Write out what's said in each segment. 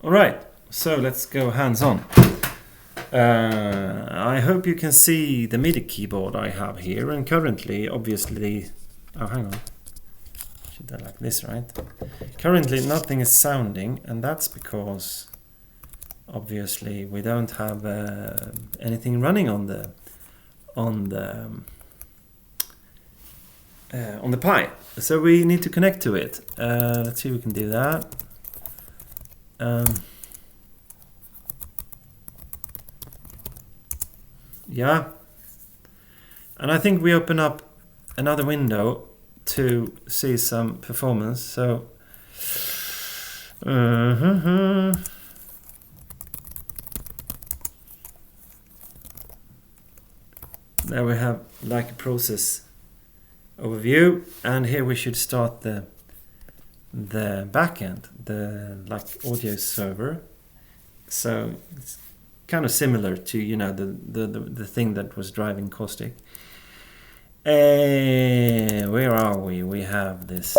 Alright, so let's go hands-on. I hope you can see the MIDI keyboard I have here, and currently, obviously... Oh, hang on. Should I like this, right? Currently nothing is sounding, and that's because obviously we don't have anything running on the Pi. So we need to connect to it. Let's see if we can do that. Yeah, and I think we open up another window to see some performance. So there we have like a process overview, and here we should start the backend, the like audio server. So it's kind of similar to, you know, the thing that was driving Caustic. Where are we? We have this,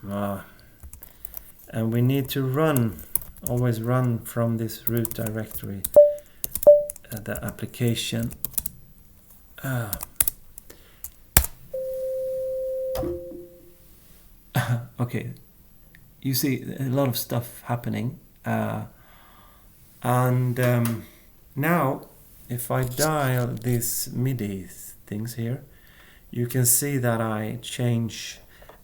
and we need to always run from this root directory, the application. Okay, you see a lot of stuff happening. And now, if I dial these MIDI things here, you can see that I change,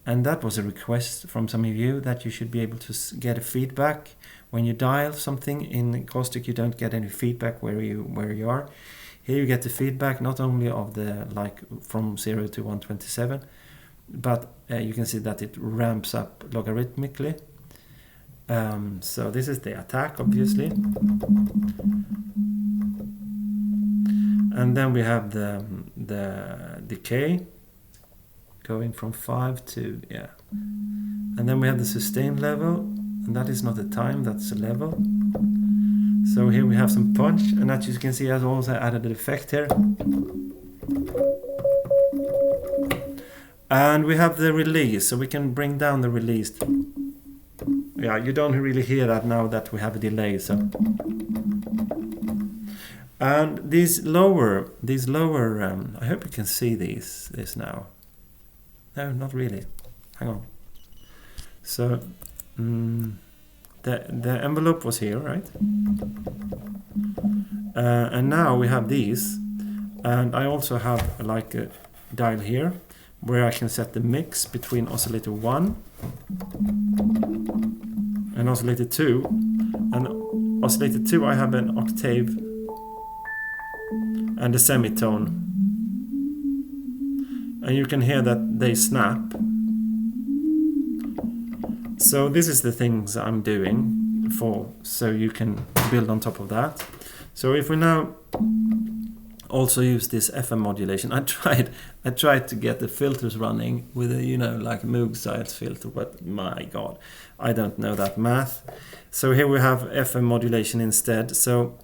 and that was a request from some of you, that you should be able to get a feedback when you dial something. In Caustic you don't get any feedback where you are. Here you get the feedback not only of the like from 0 to 127, but you can see that it ramps up logarithmically. So this is the attack, obviously, and then we have the decay going from 5 to and then we have the sustain level, and that is not a time, that's a level. So here we have some punch, and as you can see, I've also added an effect here. And we have the release, so we can bring down the release. Yeah, you don't really hear that now that we have a delay. So, and these lower, I hope you can see this now. No, not really. Hang on. So, the envelope was here, right? And now we have these, and I also have like a dial here where I can set the mix between oscillator 1 and oscillator 2. And oscillator 2 I have an octave and a semitone, and you can hear that they snap. So this is the things I'm doing so you can build on top of that. So if we now also use this FM modulation, I tried to get the filters running with a, you know, like Moog size filter, but my god, I don't know that math. So here we have FM modulation instead. So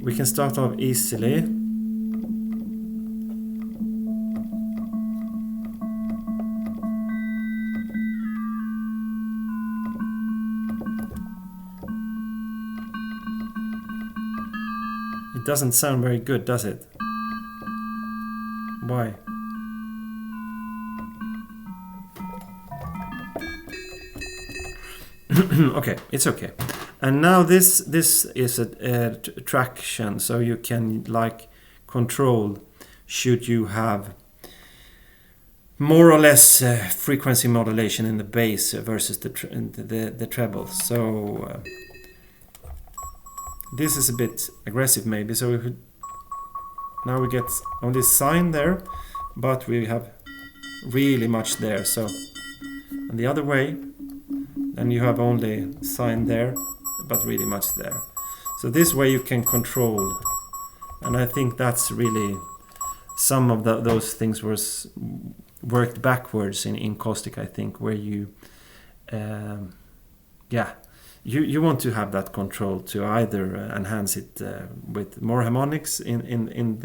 we can start off easily. It doesn't sound very good, does it? Why? Okay, it's okay. And now this is a traction, so you can like control should you have more or less frequency modulation in the bass versus the treble. So this is a bit aggressive maybe, so now we get only sine there, but we have really much there. So and the other way, then you have only sine there, but really much there. So this way you can control, and I think that's really some of those things was worked backwards in Caustic, I think, where you you want to have that control to either enhance it with more harmonics in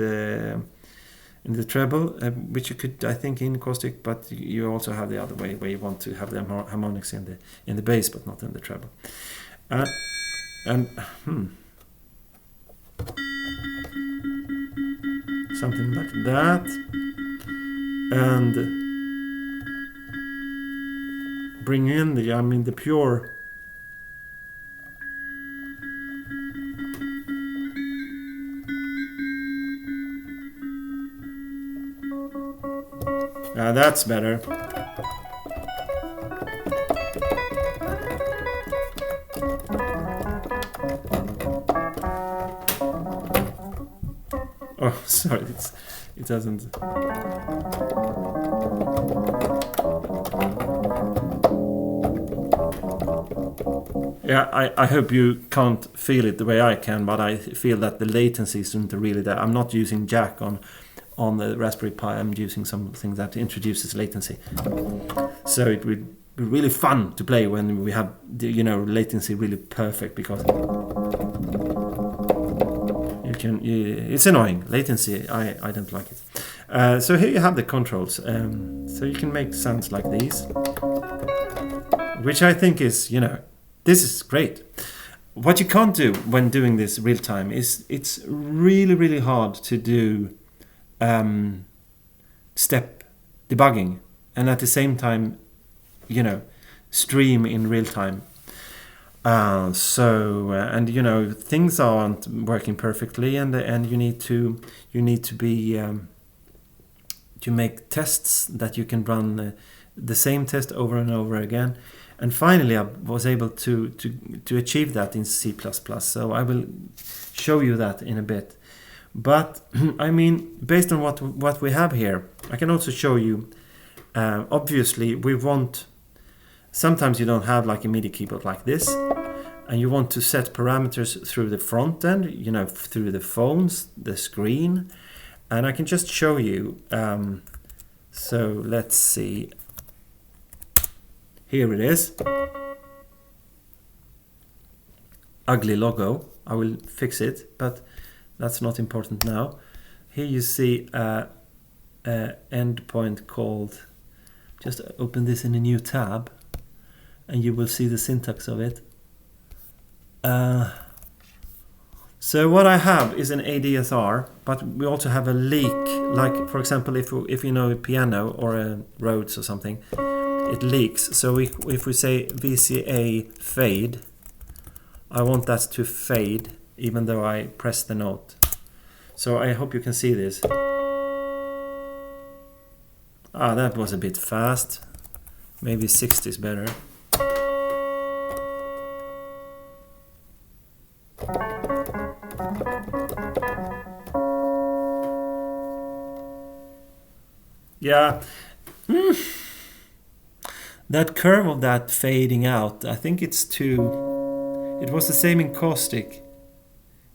the treble, which you could, I think, in Caustic, but you also have the other way where you want to have the harmonics in the bass, but not in the treble. and something like that, and bring in the pure. That's better. Oh, sorry, it doesn't. Yeah, I hope you can't feel it the way I can, but I feel that the latency isn't really there. I'm not using jack on the Raspberry Pi. I'm using something that introduces latency. So it would be really fun to play when we have latency really perfect, because it's annoying. Latency, I don't like it. So here you have the controls. So you can make sounds like these, which I think is, this is great. What you can't do when doing this real time is it's really, really hard to do step debugging and at the same time, stream in real time. Things aren't working perfectly, and you need to be to make tests that you can run the same test over and over again. And finally, I was able to achieve that in C++. So I will show you that in a bit. But I mean, based on what we have here, I can also show you. Obviously, we want. Sometimes you don't have like a MIDI keyboard like this, and you want to set parameters through the front end, through the phones, the screen, and I can just show you. So let's see. Here it is. Ugly logo. I will fix it, but that's not important now. Here you see endpoint called. Just open this in a new tab, and you will see the syntax of it. So what I have is an ADSR, but we also have a leak. Like, for example, if you know a piano or a Rhodes or something, it leaks. So if we say VCA fade, I want that to fade even though I press the note. So I hope you can see this. That was a bit fast. Maybe 60 is better. Yeah. That curve of that fading out, I think it's too... It was the same in caustic.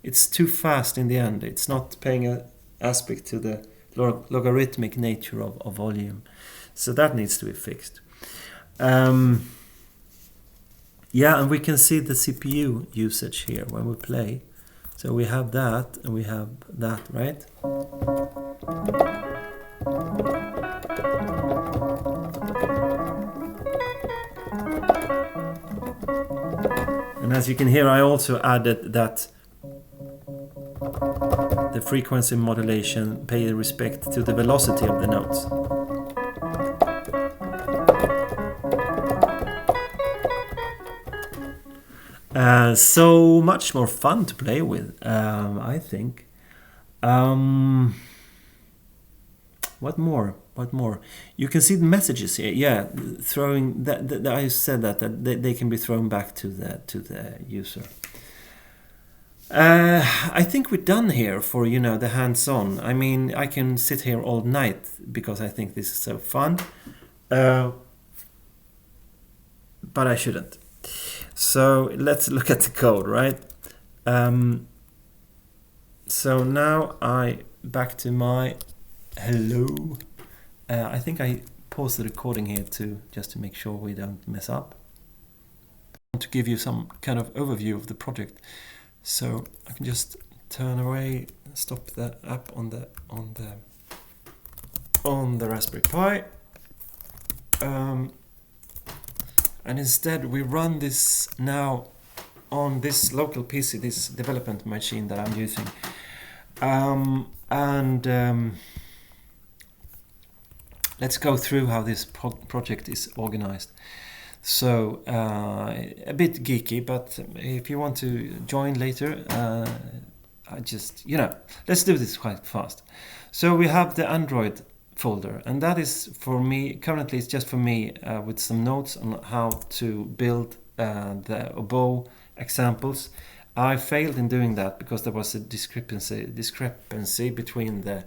It's too fast in the end. It's not paying an aspect to the logarithmic nature of volume. So that needs to be fixed. Yeah, and we can see the CPU usage here when we play. So we have that and we have that, right? And as you can hear, I also added that the frequency modulation pay respect to the velocity of the notes. So much more fun to play with, I think. What more? What more? You can see the messages here. Yeah, throwing that I said that they can be thrown back to the user. I think we're done here for the hands-on. I mean, I can sit here all night because I think this is so fun, but I shouldn't. So let's look at the code, right? So now back to my hello. I think I paused the recording here just to make sure we don't mess up. I want to give you some kind of overview of the project. So I can just turn away, stop the app on the Raspberry Pi, and instead we run this now on this local PC, this development machine that I'm using. Let's go through how this project is organized. So a bit geeky, but if you want to join later, I just, let's do this quite fast. So we have the Android folder, and that is for me, currently it's just for me with some notes on how to build the oboe examples. I failed in doing that because there was a discrepancy between the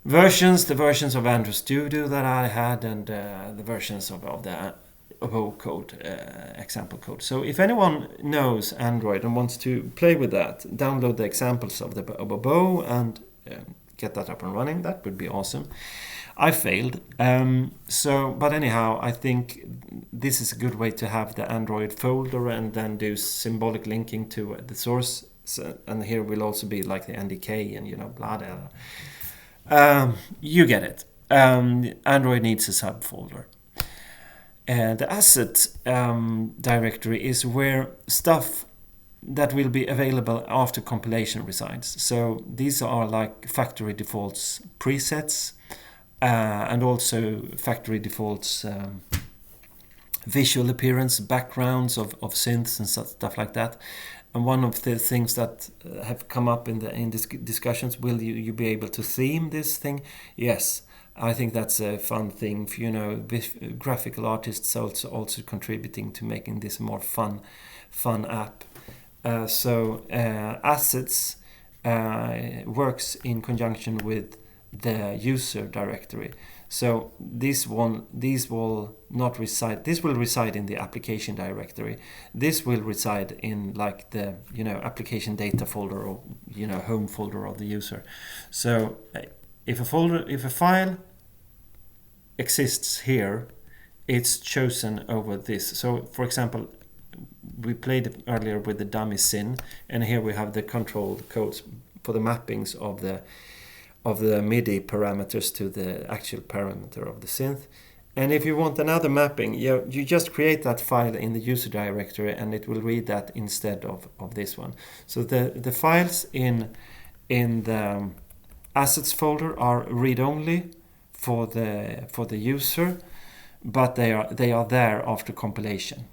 versions of Android Studio that I had and the versions of the oboe code, example code. So if anyone knows Android and wants to play with that, download the examples of the oboe and get that up and running, that would be awesome. I failed. But anyhow, I think this is a good way to have the Android folder and then do symbolic linking to the source. And here will also be like the NDK and blah blah. You get it. Android needs a subfolder. The asset directory is where stuff that will be available after compilation resides. So these are like factory defaults presets and also factory defaults visual appearance, backgrounds of synths and stuff like that. And one of the things that have come up in discussions, will you be able to theme this thing? Yes. I think that's a fun thing. Graphical artists also contributing to making this a more fun app. Assets works in conjunction with the user directory. So these will not reside. This will reside in the application directory. This will reside in like the application data folder or home folder of the user. So if a file exists here, it's chosen over this. So for example, we played earlier with the dummy syn, and here we have the control codes for the mappings of the MIDI parameters to the actual parameter of the synth. And if you want another mapping, you just create that file in the user directory and it will read that instead of this one. So the files in the assets folder are read-only for the user, but they are there after compilation.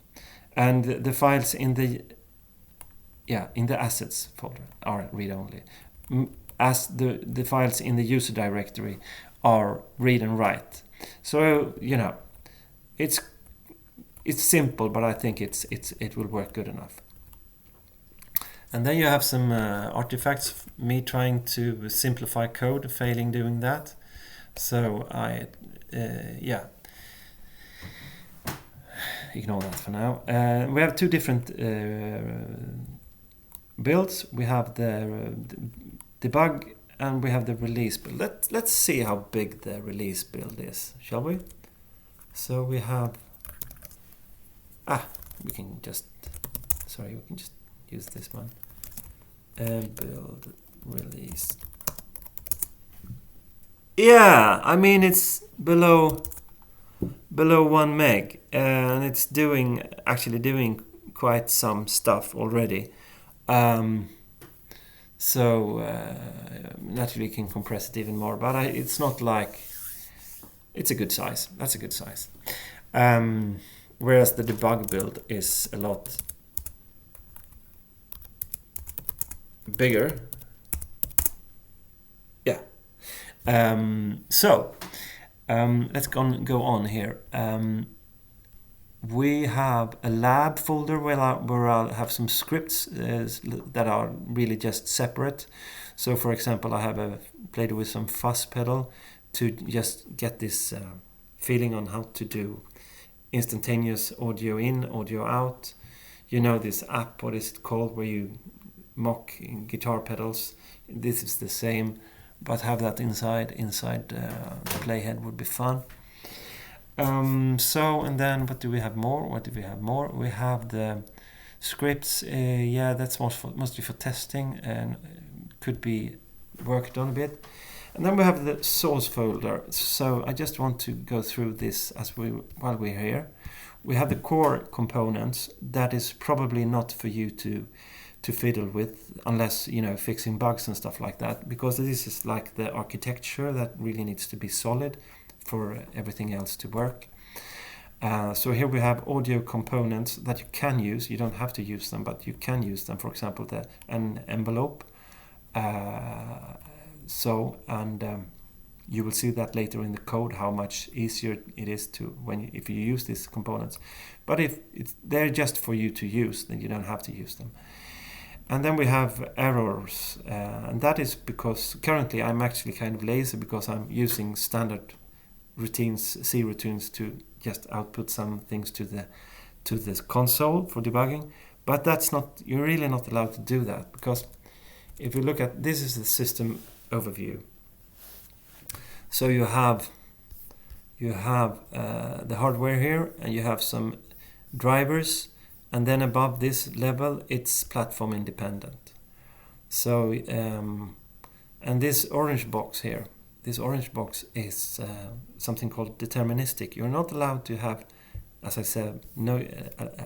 And the files in the assets folder are read-only. As the files in the user directory are read and write. So it's simple, but I think it will work good enough. And then you have some artifacts. Me trying to simplify code, failing doing that. So ignore that for now. We have two different builds. We have the debug and we have the release build. Let's see how big the release build is, shall we? So we have we can just use this one. Build release. Yeah, I mean it's below 1 meg and it's actually doing quite some stuff already. So naturally you can compress it even more, but it's not like it's a good size. That's a good size. Whereas the debug build is a lot bigger. Yeah. Let's go on here. We have a lab folder where I'll have some scripts that are really just separate. So for example, I have played with some fuzz pedal to just get this feeling on how to do instantaneous audio in, audio out. This app, what is it called, where you mock guitar pedals. This is the same, but have that inside the playhead would be fun. And then what do we have more? We have the scripts. That's mostly for testing and could be worked on a bit. And then we have the source folder. So I just want to go through this while we're here. we have the core components. That is probably not for you to fiddle with unless, you know, fixing bugs and stuff like that, because this is like the architecture that really needs to be solid for everything else to work. So here we have audio components that you can use. You don't have to use them, but you can use them. For example, an envelope. You will see that later in the code how much easier it is to if you use these components. But if they're just for you to use, then you don't have to use them. And then we have errors, and that is because currently I'm actually kind of lazy because I'm using standard routines, C routines, to just output some things to the console for debugging. But you're really not allowed to do that, because if you look at this is the system overview. So you have the hardware here, and you have some drivers. And then above this level, it's platform independent. So, and this orange box here, this orange box is something called deterministic. You're not allowed to have, as I said,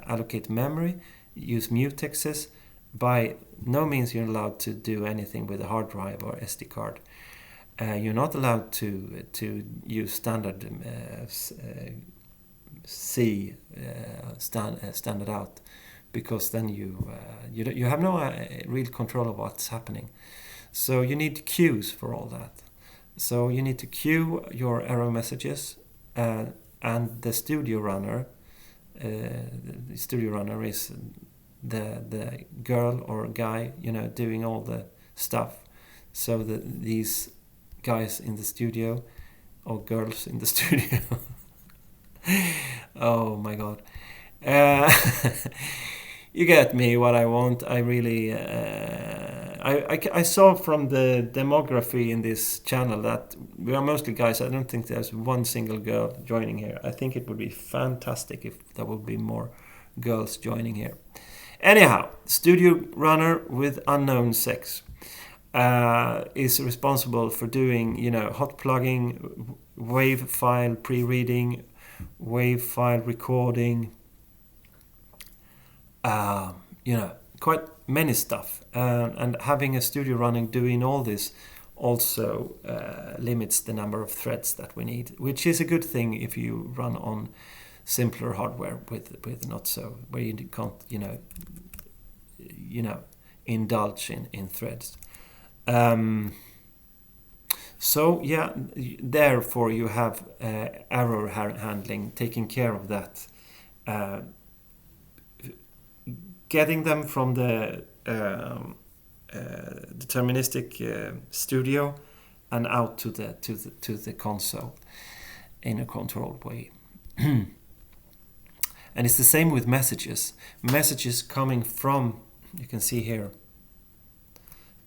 allocate memory, use mutexes. By no means you're allowed to do anything with a hard drive or SD card. You're not allowed to use standard C standard out, because then you have no real control of what's happening. So you need queues for all that. So you need to queue your error messages, and the studio runner. The studio runner is the girl or guy, you know, doing all the stuff. So these guys in the studio, or girls in the studio. Oh my god. You get me what I want. I really I saw from the demography in this channel that we are mostly guys. I don't think there's one single girl joining here. I think it would be fantastic if there would be more girls joining here. Anyhow, studio runner with unknown sex is responsible for doing, you know, hot plugging, wave file pre-reading, wave file recording, you know, quite many stuff. And having a studio running doing all this also limits the number of threads that we need, which is a good thing if you run on simpler hardware with not so, where you can't, you know, indulge in threads. So yeah, therefore you have error handling, taking care of that, getting them from the deterministic studio and out to the console in a controlled way. And it's the same with messages. Messages coming from, you can see here,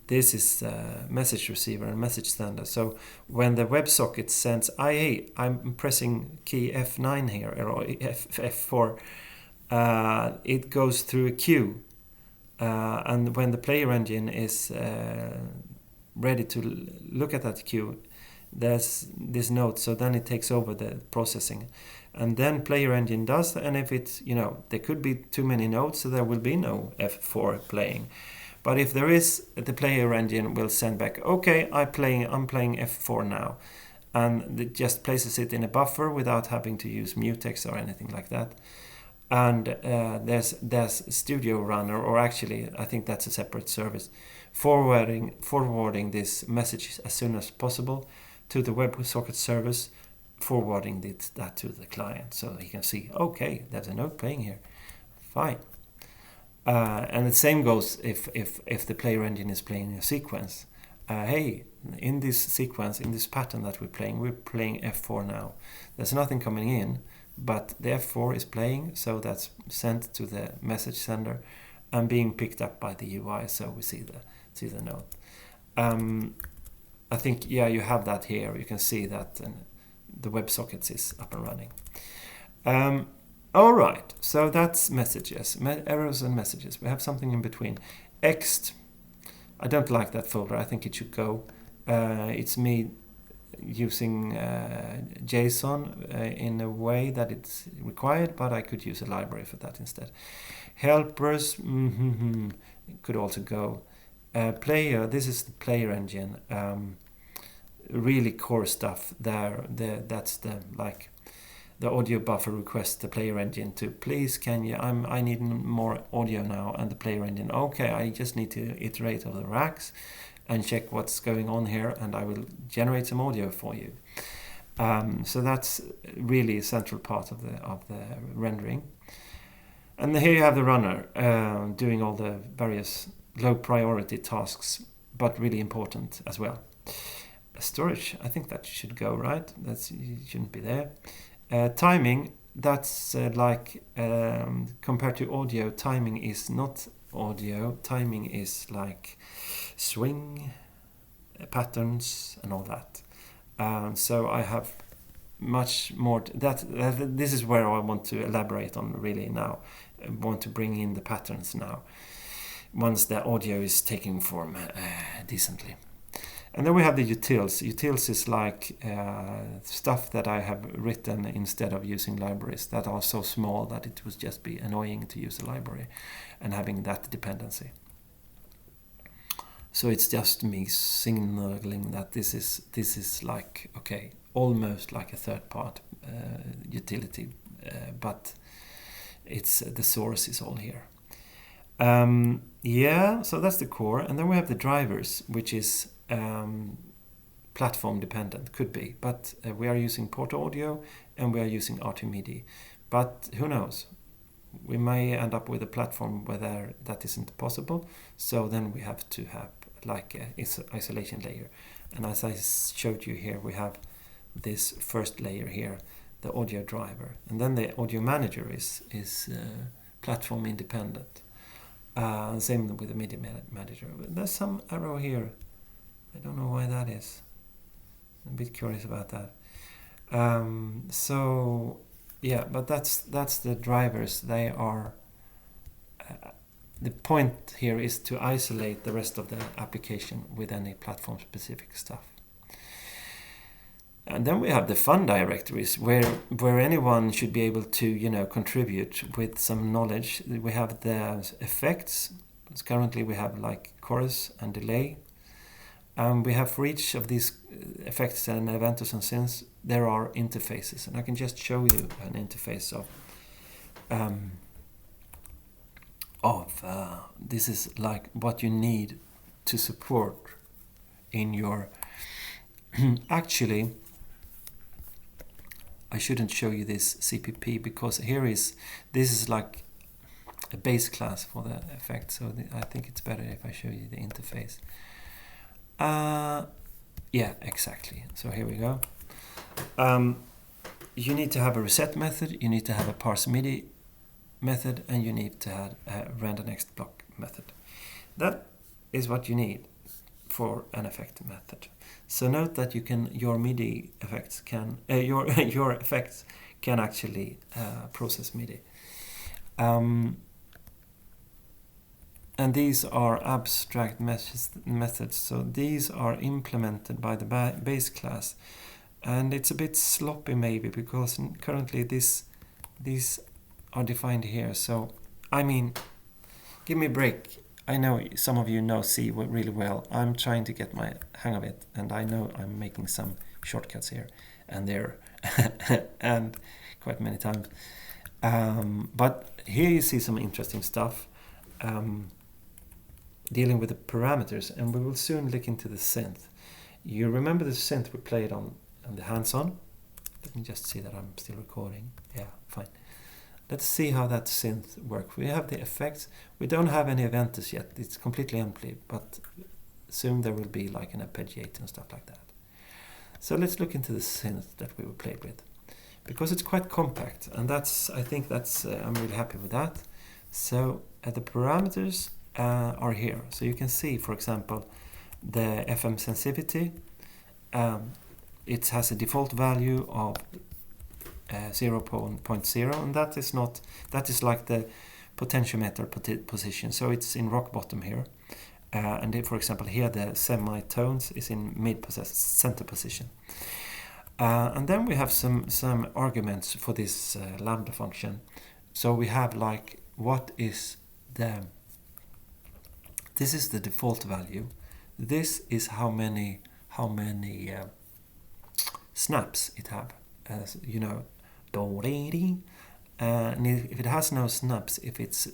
this is message receiver and message sender. So when the WebSocket sends IA, I'm pressing key F9 here, or F4, it goes through a queue. And when the player engine is ready to look at that queue, there's this note, so then it takes over the processing. And then player engine does, and if it's, you know, there could be too many nodes, so there will be no F4 playing. But if there is, the player engine will send back, okay, I'm playing F4 now. And it just places it in a buffer without having to use mutex or anything like that. And there's Studio Runner, or actually, I think that's a separate service, forwarding this message as soon as possible to the WebSocket service, forwarding that to the client, so he can see, okay, there's a note playing here, fine. And the same goes if the player engine is playing a sequence. Hey, in this sequence, in this pattern that we're playing F4 now. There's nothing coming in, but the F4 is playing, so that's sent to the message sender and being picked up by the UI, so we see the note. I think, yeah, you have that here. You can see that the WebSockets is up and running. All right, so that's messages, errors and messages. We have something in between. Ext, I don't like that folder. I think it should go. It's me using JSON in a way that it's required, but I could use a library for that instead. Helpers could also go. Player, this is the player engine. Really core stuff there. That's the audio buffer requests the player engine to please can you I need more audio now, and the player engine, okay, I just need to iterate over the racks and check what's going on here, and I will generate some audio for you. So that's really a central part of the rendering. And here you have the runner doing all the various low priority tasks, but really important as well. Storage, I think that should go, right? It shouldn't be there. Timing, that's compared to audio, timing is not audio. Timing is like swing, patterns, and all that. So I have much more. This is where I want to elaborate on really now. I want to bring in the patterns now, once the audio is taking form decently. And then we have the utils. Utils is like stuff that I have written instead of using libraries that are so small that it would just be annoying to use a library and having that dependency. So it's just me signaling that this is like, okay, almost like a third part utility, but it's the source is all here. So that's the core. And then we have the drivers, which is platform dependent, could be, but we are using part2 audio and we are using RT MIDI, but who knows, we may end up with a platform where that isn't possible, so then we have to have like a isolation layer. And as I showed you here, we have this first layer here, the audio driver, and then the audio manager is platform independent. Same with the MIDI manager. There's some arrow here. I don't know why that is. I'm a bit curious about that. But that's the drivers. They are. The point here is to isolate the rest of the application with any platform-specific stuff. And then we have the fun directories, where anyone should be able to contribute with some knowledge. We have the effects. Currently we have like chorus and delay. We have for each of these effects and eventos and synths, there are interfaces, and I can just show you an interface of this is like what you need to support in your actually I shouldn't show you this CPP because this is like a base class for the effect, so I think it's better if I show you the interface. Yeah, exactly. So here we go. You need to have a reset method, you need to have a parse MIDI method, and you need to have a render next block method. That is what you need for an effect method. So note that your MIDI effects can your effects can actually process MIDI. And these are abstract methods, so these are implemented by the base class, and it's a bit sloppy maybe because currently these are defined here. So I mean, give me a break. I know some of you know C really well. I'm trying to get my hang of it, and I know I'm making some shortcuts here and there, and quite many times. But here you see some interesting stuff. Dealing with the parameters, and we will soon look into the synth. You remember the synth we played on the hands-on? Let me just see that I'm still recording. Yeah, fine. Let's see how that synth works. We have the effects. We don't have any eventos yet. It's completely empty, but soon there will be like an arpeggiator and stuff like that. So let's look into the synth that we will play with, because it's quite compact, and I think that's I'm really happy with that. So the parameters are here. So you can see, for example, the FM sensitivity. It has a default value of 0.0, and that is like the potentiometer position. So it's in rock bottom here. And if, for example, here the semitones is in center position. And then we have some arguments for this lambda function. So we have like, this is the default value. This is how many snaps it have. As you know, and if it has no snaps, if it's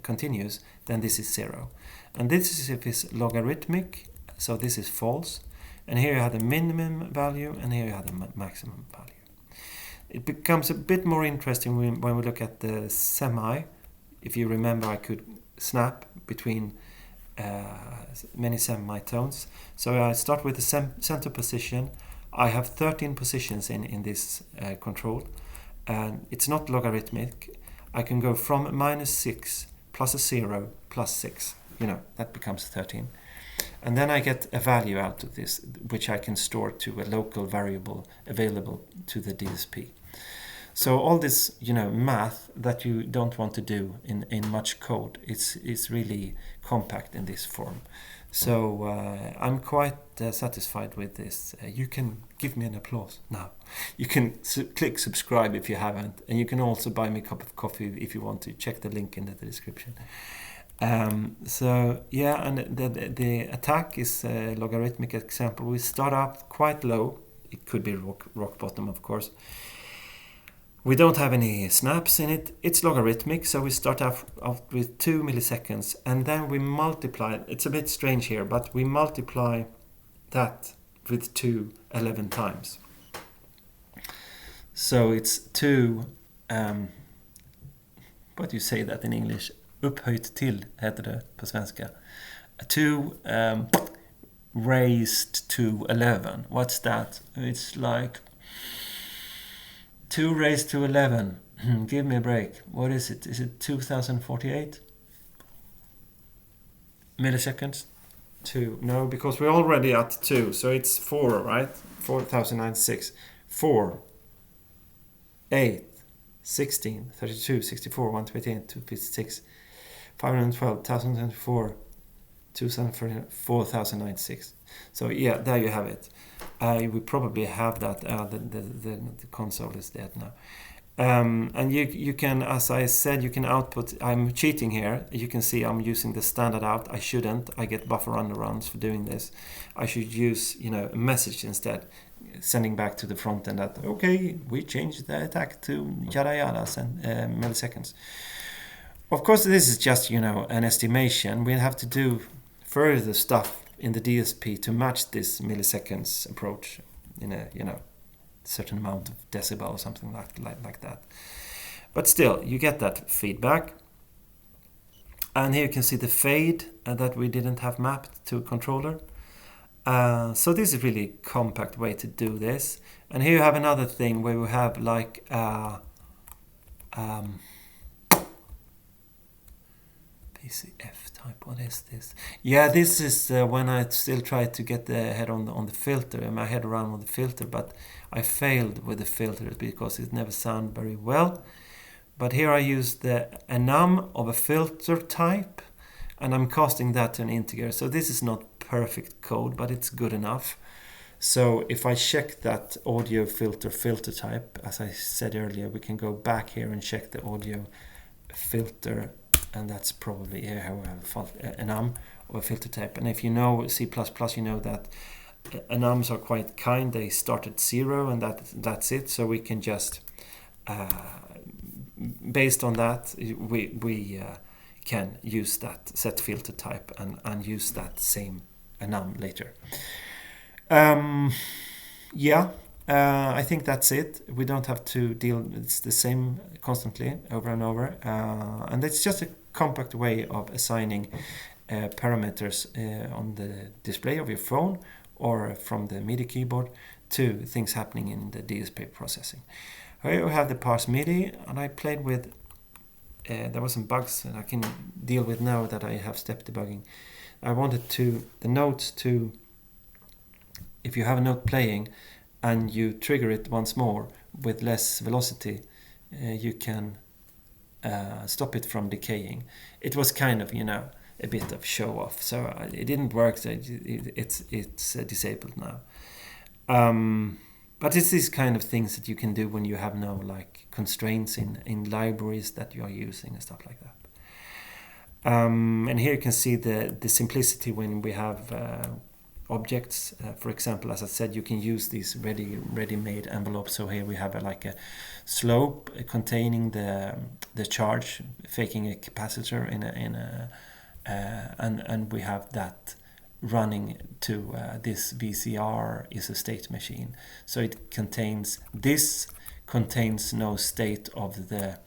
continuous, then this is 0. And this is if it's logarithmic, so this is false. And here you have the minimum value, and here you have the maximum value. It becomes a bit more interesting when we look at the semi. If you remember, I could snap between many semitones. So I start with the center position. I have 13 positions in this control. And it's not logarithmic. I can go from -6 plus a 0 plus 6. That becomes 13. And then I get a value out of this, which I can store to a local variable available to the DSP. So all this, math that you don't want to do in much code, it's really compact in this form. So I'm quite satisfied with this. You can give me an applause now. You can click subscribe if you haven't, and you can also buy me a cup of coffee if you want to. Check the link in the description. So yeah, and the attack is a logarithmic example. We start up quite low. It could be rock bottom, of course. We don't have any snaps in it. It's logarithmic, so we start off with 2 milliseconds, and then we multiply. It's a bit strange here, but we multiply that with 2 11 times. So it's 2, what do you say that in English? Upphöjt till heter det på svenska. 2 raised to 11. What's that? It's like 2 raised to 11. Give me a break. What is it? Is it 2048 milliseconds? 2. No, because we're already at 2. So it's 4, right? 4096. 4, 8, 16, 32, 64, 128, 256, 512, 1024, 4096. So yeah, there you have it. We probably have that. The console is dead now. And you can, as I said, you can output. I'm cheating here. You can see I'm using the standard out. I shouldn't. I get buffer underruns for doing this. I should use a message instead, sending back to the front end that okay, we changed the attack to yada yada milliseconds. Of course, this is just an estimation. We have to do further stuff in the DSP to match this milliseconds approach in a certain amount of decibel or something like that. But still, you get that feedback. And here you can see the fade that we didn't have mapped to a controller. So this is really a compact way to do this. And here you have another thing where we have like PCF type. What is this? Yeah, this is when I still try to get the head on the filter, my head around on the filter, but I failed with the filter because it never sounded very well. But here I use the enum of a filter type, and I'm casting that to an integer. So this is not perfect code, but it's good enough. So if I check that audio filter type, as I said earlier, we can go back here and check the audio filter, and that's probably how we have enum or a filter type. And if you know C++, you know that enums are quite kind. They start at 0, and that's it. So we can just based on that, we can use that set filter type and use that same enum later. I think that's it. We don't have to deal. It's the same constantly over and over, and it's just a compact way of assigning parameters on the display of your phone or from the MIDI keyboard to things happening in the DSP processing. Here we have the parse MIDI, and I played with. There were some bugs that I can deal with now that I have step debugging. I wanted the notes to. If you have a note playing and you trigger it once more with less velocity, you can stop it from decaying. It was kind of, a bit of show off. So it didn't work, so it's disabled now. But it's these kind of things that you can do when you have no like constraints in libraries that you are using and stuff like that. And here you can see the simplicity when we have objects. For example, as I said, you can use these ready-made envelopes. So here we have like a slope containing the charge, faking a capacitor and we have that running to this VCR is a state machine. So it contains no state of the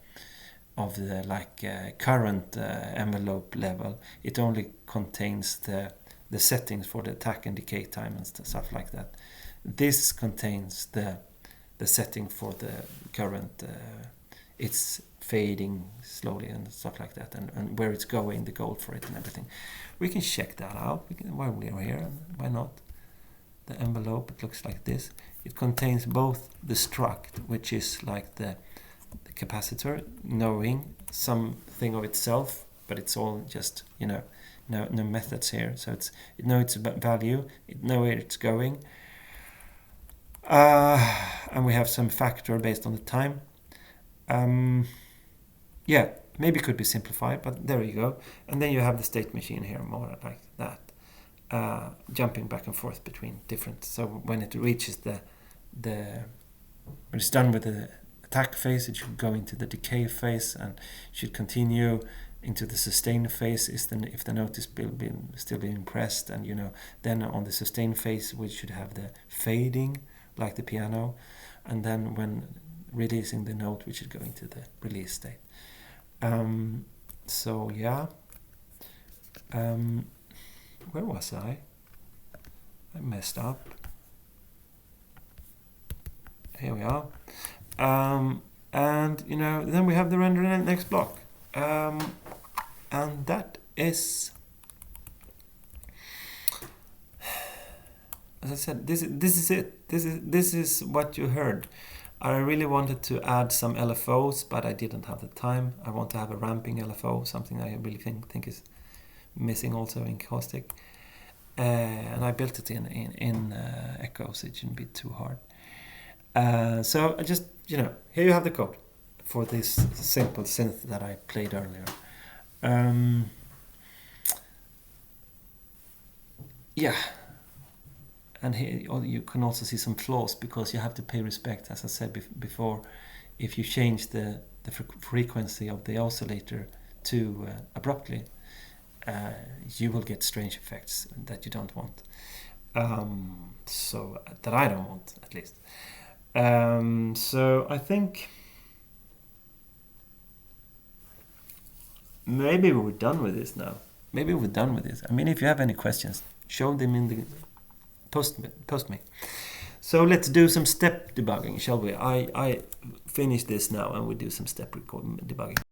like current envelope level. It only contains the settings for the attack and decay time and stuff like that. This contains the setting for the current. It's fading slowly and stuff like that, and where it's going, the goal for it and everything. We can check that out while we are here. Why not? The envelope, it looks like this. It contains both the struct, which is like the capacitor knowing something of itself, but it's all just, no methods here. So it knows its value, it knows where it's going, and we have some factor based on the time. Maybe it could be simplified, but there you go. And then you have the state machine here, more like that, jumping back and forth between different. So when it reaches when it's done with the attack phase, it should go into the decay phase and should continue into the sustain phase if the note is still being pressed, and then on the sustain phase we should have the fading like the piano, and then when releasing the note we should go into the release state. Where was I messed up. Here we are. And then we have the render next block, and that is, as I said, this is it. This is what you heard. I really wanted to add some LFOs, but I didn't have the time. I want to have a ramping LFO, something I really think is missing also in Caustic, and I built it in Echo, so it shouldn't be too hard. So I just, here you have the code for this simple synth that I played earlier. And here you can also see some flaws, because you have to pay respect, as I said before. If you change the frequency of the oscillator too abruptly, you will get strange effects that you don't want. So that I don't want, at least. So I think maybe we're done with this now. I mean, if you have any questions, show them in the post me. So let's do some step debugging, shall we? I finish this now and we do some step debugging.